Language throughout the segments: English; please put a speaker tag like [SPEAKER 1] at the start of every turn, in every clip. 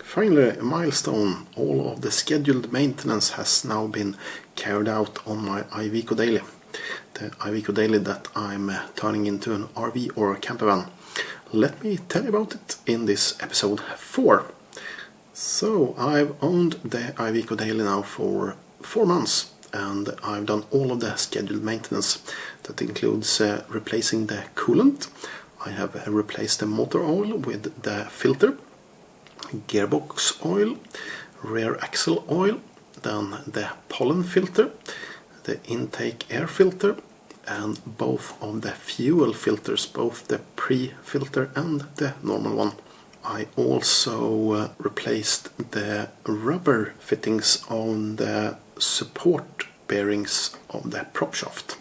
[SPEAKER 1] Finally, a milestone. All of the scheduled maintenance has now been carried out on my Iveco Daily. The Iveco Daily that I'm turning into an RV or a campervan. Let me tell you about it in this episode 4. So, I've owned the Iveco Daily now for 4 months, and I've done all of the scheduled maintenance. That includes replacing the coolant. I have replaced the motor oil with the filter, gearbox oil, rear axle oil, then the pollen filter, the intake air filter, and both of the fuel filters, both the pre-filter and the normal one. I also replaced the rubber fittings on the support bearings of the prop shaft.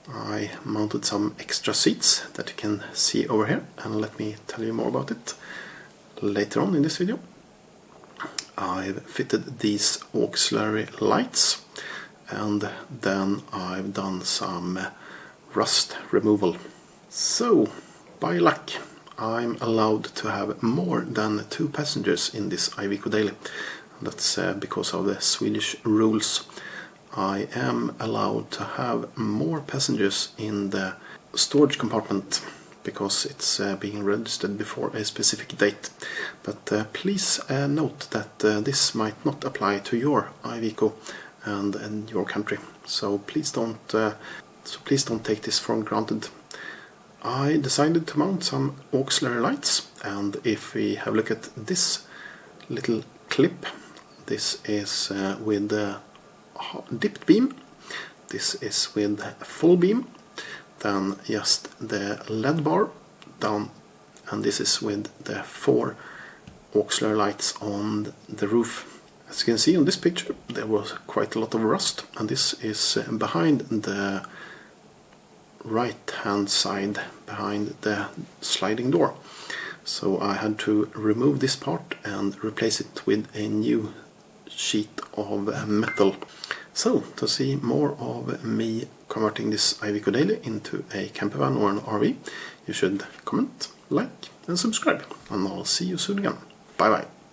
[SPEAKER 1] I mounted some extra seats that you can see over here, and let me tell you more about it later on in this video. I've fitted these auxiliary lights, and then I've done some rust removal. So, by luck, I'm allowed to have more than 2 passengers in this Iveco Daily. That's because of the Swedish rules. I am allowed to have more passengers in the storage compartment because it's being registered before a specific date. But please note that this might not apply to your Iveco and your country. So please don't take this for granted. I decided to mount some auxiliary lights, and if we have a look at this little clip, this is with the dipped beam, this is with full beam, then just the LED bar down, and this is with the 4 auxiliary lights on the roof. As you can see on this picture, there was quite a lot of rust, and this is behind the right hand side, behind the sliding door. So I had to remove this part and replace it with a new sheet of metal. So, to see more of me converting this Iveco Daily into a campervan or an RV, you should comment, like and subscribe, and I'll see you soon again. Bye bye.